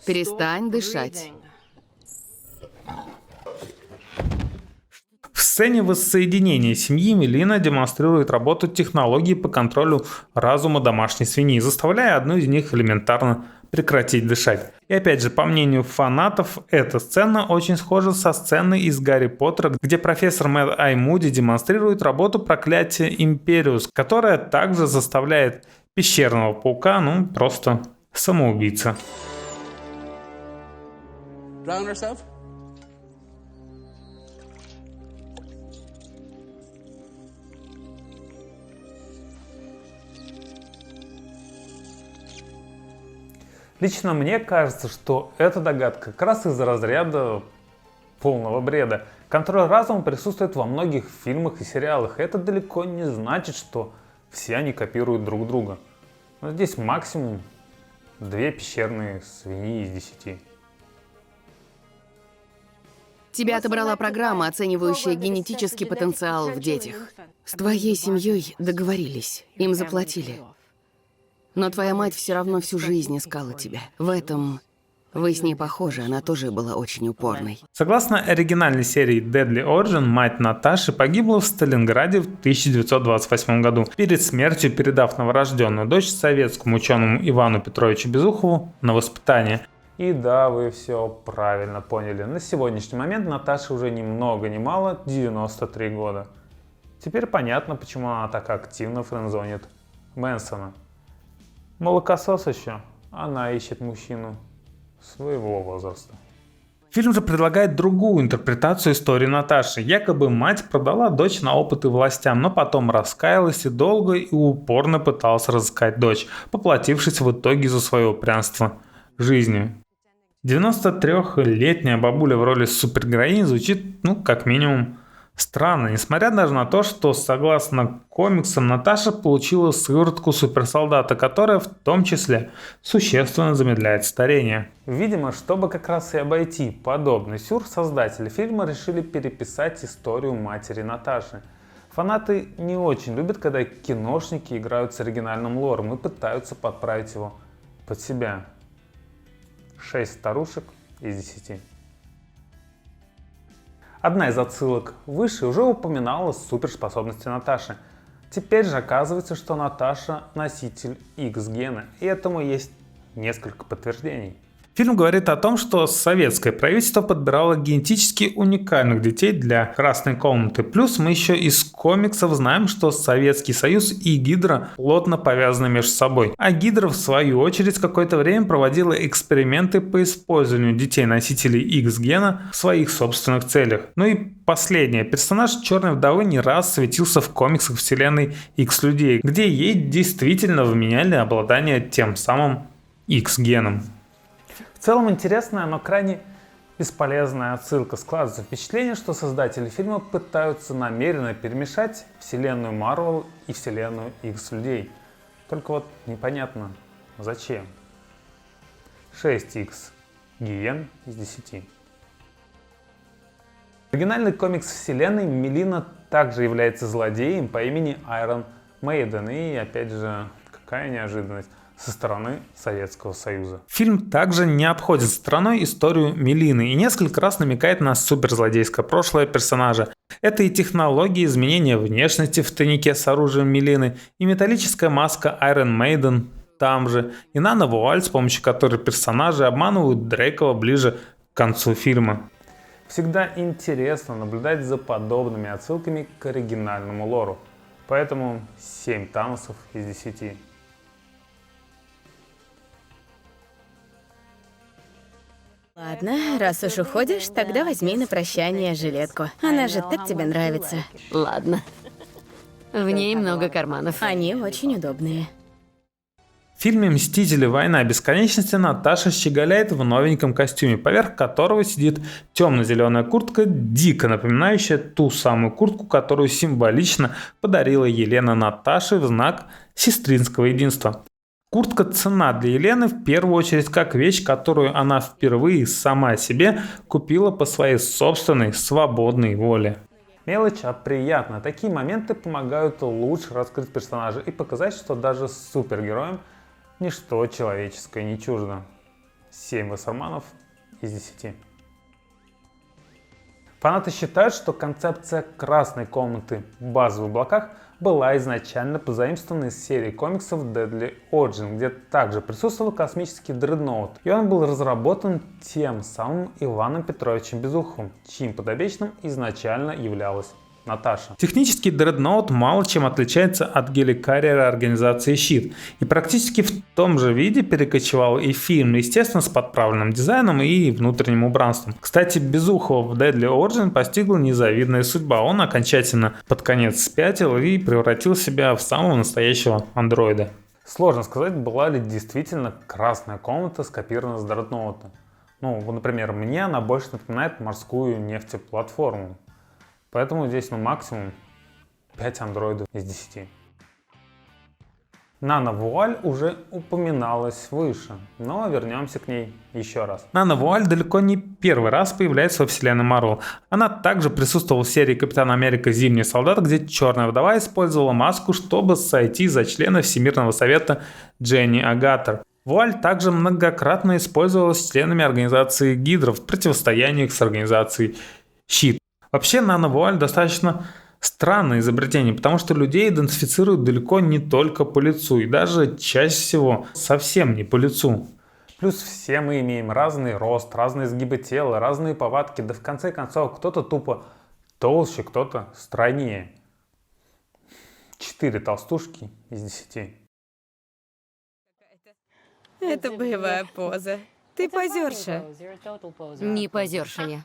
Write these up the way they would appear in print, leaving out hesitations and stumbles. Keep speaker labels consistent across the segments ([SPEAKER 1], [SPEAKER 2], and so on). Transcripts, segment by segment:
[SPEAKER 1] Перестань дышать.
[SPEAKER 2] В сцене воссоединения семьи Мелина демонстрирует работу технологий по контролю разума домашней свиньи, заставляя одну из них элементарно прекратить дышать. И опять же, по мнению фанатов, эта сцена очень схожа со сценой из «Гарри Поттера», где профессор Мэд Ай Муди демонстрирует работу проклятия Империус, которая также заставляет пещерного паука, просто самоубийца.
[SPEAKER 3] Drown herself?
[SPEAKER 2] Лично мне кажется, что эта догадка как раз из разряда полного бреда. Контроль разума присутствует во многих фильмах и сериалах. И это далеко не значит, что все они копируют друг друга. Но здесь максимум 2 пещерные свиньи из 10.
[SPEAKER 1] Тебя отобрала программа, оценивающая генетический потенциал в детях. С твоей семьей договорились, им заплатили. Но твоя мать все равно всю жизнь искала тебя. В этом вы с ней похожи, она тоже была очень упорной.
[SPEAKER 2] Согласно оригинальной серии Deadly Origin, мать Наташи погибла в Сталинграде в 1928 году, перед смертью передав новорожденную дочь советскому ученому Ивану Петровичу Безухову на воспитание. И да, вы все правильно поняли. На сегодняшний момент Наташе уже ни много ни мало 93 года. Теперь понятно, почему она так активно френдзонит Мэнсона. Молокосос еще, она ищет мужчину своего возраста. Фильм же предлагает другую интерпретацию истории Наташи. Якобы мать продала дочь на опыты властям, но потом раскаялась и долго и упорно пыталась разыскать дочь, поплатившись в итоге за свое упрямство жизнью. 93-летняя бабуля в роли супергероини звучит, как минимум, странно, несмотря даже на то, что, согласно комиксам, Наташа получила сыворотку суперсолдата, которая в том числе существенно замедляет старение. Видимо, чтобы как раз и обойти подобный сюр, создатели фильма решили переписать историю матери Наташи. Фанаты не очень любят, когда киношники играют с оригинальным лором и пытаются подправить его под себя. 6 старушек из 10. Одна из отсылок выше уже упоминала суперспособности Наташи. Теперь же оказывается, что Наташа носитель X-гена, и этому есть несколько подтверждений. Фильм говорит о том, что советское правительство подбирало генетически уникальных детей для Красной комнаты. Плюс мы еще из комиксов знаем, что Советский Союз и Гидра плотно повязаны между собой. А Гидра, в свою очередь, какое-то время проводила эксперименты по использованию детей-носителей X-гена в своих собственных целях. Ну и последний персонаж Черной Вдовы не раз светился в комиксах вселенной X-людей, где ей действительно вменяли обладание тем самым X-геном. В целом интересная, но крайне бесполезная отсылка. Складывается впечатление, что создатели фильма пытаются намеренно перемешать вселенную Марвел и вселенную X-людей. Только непонятно зачем. 6X гиен из 10. Оригинальный комикс вселенной Мелина также является злодеем по имени Iron Maiden. И опять же, какая неожиданность со стороны Советского Союза. Фильм также не обходит стороной историю Мелины и несколько раз намекает на суперзлодейское прошлое персонажа. Это и технологии изменения внешности в тайнике с оружием Мелины, и металлическая маска Iron Maiden там же, и нано-вуаль, с помощью которой персонажи обманывают Дрейкова ближе к концу фильма. Всегда интересно наблюдать за подобными отсылками к оригинальному лору. Поэтому 7 Таносов из 10.
[SPEAKER 4] Ладно, раз уж уходишь, тогда возьми на прощание жилетку. Она же так тебе нравится.
[SPEAKER 1] Ладно. В ней много карманов.
[SPEAKER 4] Они очень удобные.
[SPEAKER 2] В фильме «Мстители. Война бесконечности» Наташа щеголяет в новеньком костюме, поверх которого сидит темно-зеленая куртка, дико напоминающая ту самую куртку, которую символично подарила Елена Наташе в знак сестринского единства. Куртка ценна для Елены в первую очередь как вещь, которую она впервые сама себе купила по своей собственной свободной воле. Мелочь, а приятно. Такие моменты помогают лучше раскрыть персонажа и показать, что даже супергероям ничто человеческое не чуждо. 7 вассерманов из 10. Фанаты считают, что концепция красной комнаты базы в облаках была изначально позаимствована из серии комиксов Deadly Origin, где также присутствовал космический дредноут, и он был разработан тем самым Иваном Петровичем Безуховым, чьим подопечным изначально являлась Наташа. Технический дредноут мало чем отличается от геликарриера организации Щит, и практически в том же виде перекочевал и фильм, естественно, с подправленным дизайном и внутренним убранством. Кстати, Безухова в Deadly Origin постигла незавидная судьба. Он окончательно под конец спятил и превратил себя в самого настоящего андроида. Сложно сказать, была ли действительно красная комната скопирована с дредноута. Например, мне она больше напоминает морскую нефтеплатформу. Поэтому здесь максимум 5 андроидов из 10. Нано-вуаль уже упоминалась выше, но вернемся к ней еще раз. Нано-вуаль далеко не первый раз появляется во вселенной Marvel. Она также присутствовала в серии Капитан Америка Зимний солдат, где Черная вдова использовала маску, чтобы сойти за члена Всемирного совета Дженни Агатер. Вуаль также многократно использовалась членами организации Гидра в противостояниях с организацией Щит. Вообще, нано-вуаль достаточно странное изобретение, потому что людей идентифицируют далеко не только по лицу, и даже чаще всего совсем не по лицу. Плюс все мы имеем разный рост, разные изгибы тела, разные повадки, да в конце концов кто-то тупо толще, кто-то стройнее. 4 толстушки из 10.
[SPEAKER 4] Это боевая поза. Ты позерша.
[SPEAKER 3] Не позерша я.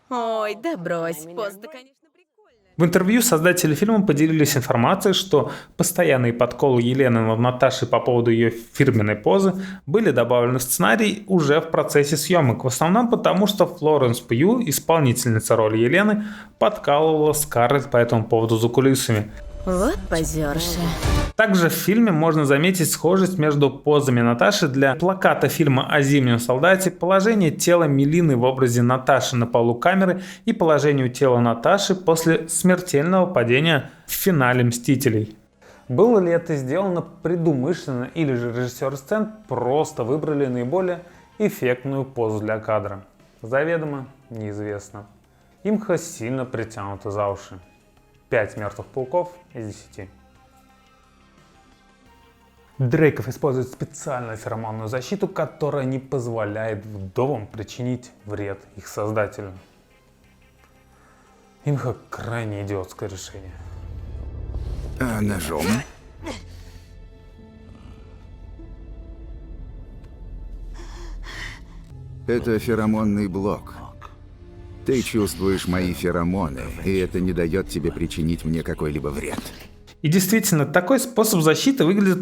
[SPEAKER 4] Ой, да брось. Поза-то, конечно, прикольная.
[SPEAKER 2] В интервью создатели фильма поделились информацией, что постоянные подколы Елены над Наташей по поводу ее фирменной позы были добавлены в сценарий уже в процессе съемок. В основном потому, что Флоренс Пью, исполнительница роли Елены, подкалывала Скарлетт по этому поводу за кулисами.
[SPEAKER 4] Вот позерша.
[SPEAKER 2] Также в фильме можно заметить схожесть между позами Наташи для плаката фильма о Зимнем солдате, положение тела Мелины в образе Наташи на полу камеры и положению тела Наташи после смертельного падения в финале «Мстителей». Было ли это сделано предумышленно, или же режиссеры сцен просто выбрали наиболее эффектную позу для кадра? Заведомо неизвестно. Имха сильно притянута за уши. 5 мертвых пауков из 10. Дрейков использует специальную феромонную защиту, которая не позволяет вдовам причинить вред их создателю. Имха крайне идиотское решение.
[SPEAKER 5] А ножом? Это феромонный блок. Ты чувствуешь мои феромоны, и это не дает тебе причинить мне какой-либо вред.
[SPEAKER 2] И действительно, такой способ защиты выглядит,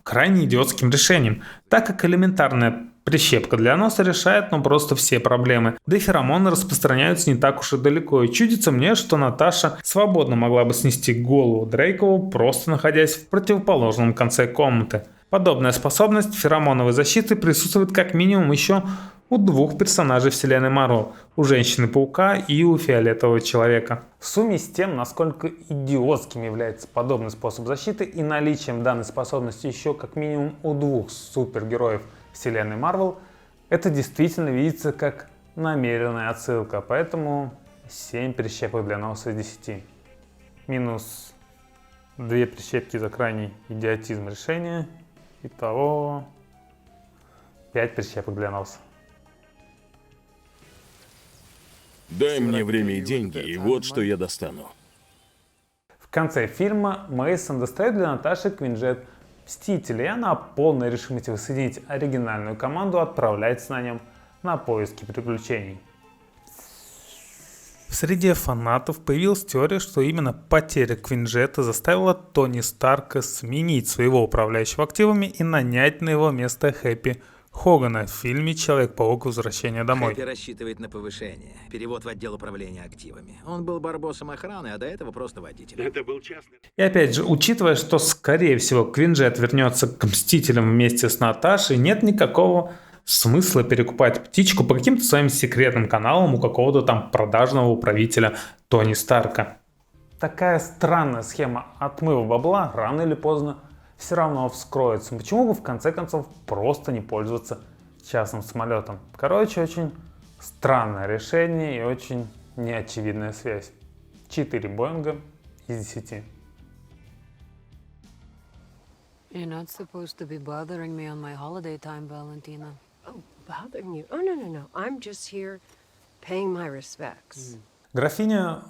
[SPEAKER 2] крайне идиотским решением, так как элементарная прищепка для носа решает, просто все проблемы. Да и феромоны распространяются не так уж и далеко, и чудится мне, что Наташа свободно могла бы снести голову Дрейкову, просто находясь в противоположном конце комнаты. Подобная способность феромоновой защиты присутствует как минимум еще у 2 персонажей вселенной Марвел, у Женщины-паука и у Фиолетового человека. В сумме с тем, насколько идиотским является подобный способ защиты и наличием данной способности еще как минимум у 2 супергероев вселенной Марвел, это действительно видится как намеренная отсылка, поэтому 7 прищепок для носа из 10. Минус 2 прищепки за крайний идиотизм решения. Итого 5 прищепок для носа.
[SPEAKER 6] Дай мне время и деньги, и вот что я достану.
[SPEAKER 2] В конце фильма Мейсон достает для Наташи Квинджет Мстителя, и она полной решимости воссоединить оригинальную команду отправляется на нем на поиски приключений. В среде фанатов появилась теория, что именно потеря Квинджета заставила Тони Старка сменить своего управляющего активами и нанять на его место Хэппи Хогана в фильме «Человек-паук. Возвращение домой».
[SPEAKER 7] Хэппи рассчитывает на повышение. Перевод в отдел управления активами. Он был барбосом охраны, а до этого просто водителем.
[SPEAKER 6] Это был частный.
[SPEAKER 2] И опять же, учитывая, что скорее всего Квинджет вернется к Мстителям вместе с Наташей, нет никакого смысла перекупать птичку по каким-то своим секретным каналам у какого-то там продажного управителя Тони Старка. Такая странная схема отмыва бабла рано или поздно все равно вскроется. Почему бы в конце концов просто не пользоваться частным самолетом. Короче, очень странное решение и очень неочевидная связь. 4 Боинга из 10.
[SPEAKER 3] You're not supposed to be bothering me on my holiday time, Valentina.
[SPEAKER 8] Oh, bothering you? Oh, no. I'm just here paying my respects.
[SPEAKER 2] Графиня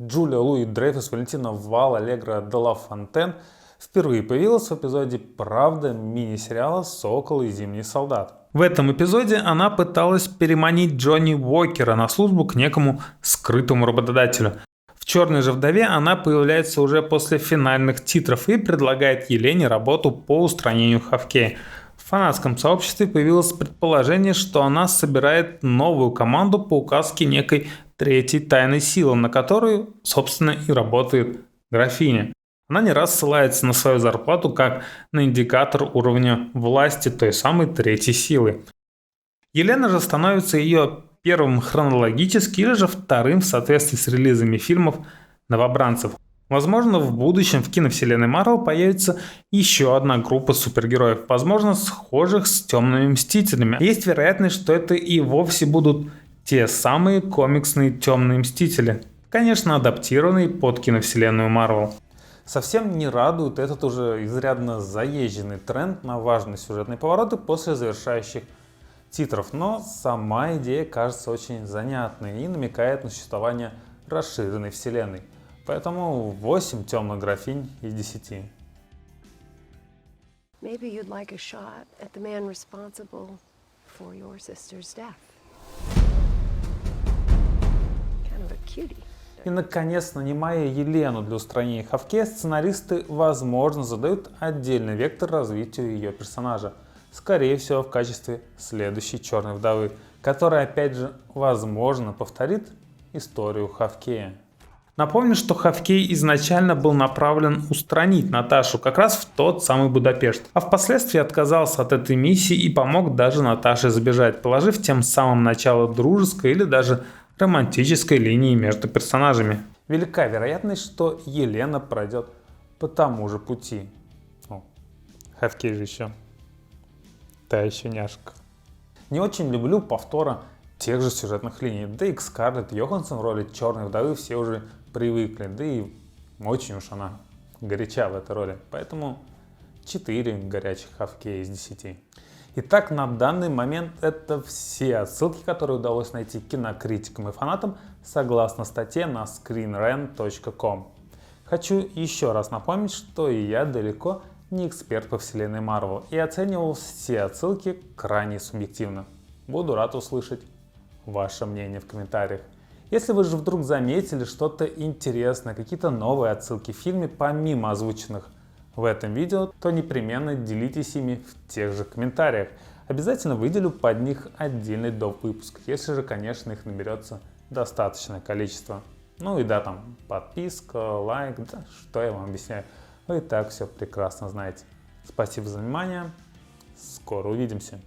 [SPEAKER 2] Джулия Луи Дрейфус Валентина Вал Аллегра де ла Фонтен впервые появилась в эпизоде «Правда» мини-сериала «Сокол и Зимний солдат». В этом эпизоде она пыталась переманить Джонни Уокера на службу к некому скрытому работодателю. В «Черной же вдове» она появляется уже после финальных титров и предлагает Елене работу по устранению Хавкея. В фанатском сообществе появилось предположение, что она собирает новую команду по указке некой третьей тайной силы, на которую, собственно, и работает графиня. Она не раз ссылается на свою зарплату как на индикатор уровня власти той самой третьей силы. Елена же становится ее первым хронологически или же вторым в соответствии с релизами фильмов новобранцев. Возможно, в будущем в киновселенной Марвел появится еще одна группа супергероев, возможно, схожих с Темными Мстителями. Есть вероятность, что это и вовсе будут те самые комиксные Темные Мстители, конечно, адаптированные под киновселенную Марвел. Совсем не радует этот уже изрядно заезженный тренд на важные сюжетные повороты после завершающих титров, но сама идея кажется очень занятной и намекает на существование расширенной вселенной. Поэтому 8 темных графинь из 10.
[SPEAKER 8] Maybe you'd like a shot at the man responsible for your sister's death. Kind of a cutie.
[SPEAKER 2] И, наконец, нанимая Елену для устранения Хавкея, сценаристы, возможно, задают отдельный вектор развитию ее персонажа. Скорее всего, в качестве следующей Черной вдовы, которая, опять же, возможно, повторит историю Хавкея. Напомню, что Хавкей изначально был направлен устранить Наташу как раз в тот самый Будапешт, а впоследствии отказался от этой миссии и помог даже Наташе сбежать, положив тем самым начало дружеской или даже романтической линии между персонажами. Велика вероятность, что Елена пройдет по тому же пути. Хавкей же еще. Та еще няшка. Не очень люблю повтора тех же сюжетных линий. Да и к Скарлетт Йоханссон в роли Черной вдовы все уже привыкли. Да и очень уж она горяча в этой роли. Поэтому 4 горячих Хавкея из 10. Итак, на данный момент это все отсылки, которые удалось найти кинокритикам и фанатам согласно статье на screenrant.com. Хочу еще раз напомнить, что и я далеко не эксперт по вселенной Marvel и оценивал все отсылки крайне субъективно. Буду рад услышать ваше мнение в комментариях. Если вы же вдруг заметили что-то интересное, какие-то новые отсылки в фильме помимо озвученных в этом видео, то непременно делитесь ими в тех же комментариях. Обязательно выделю под них отдельный доп. Выпуск, если же, конечно, их наберется достаточное количество. Ну и да, там подписка, лайк, да, что я вам объясняю. Вы и так все прекрасно знаете. Спасибо за внимание. Скоро увидимся.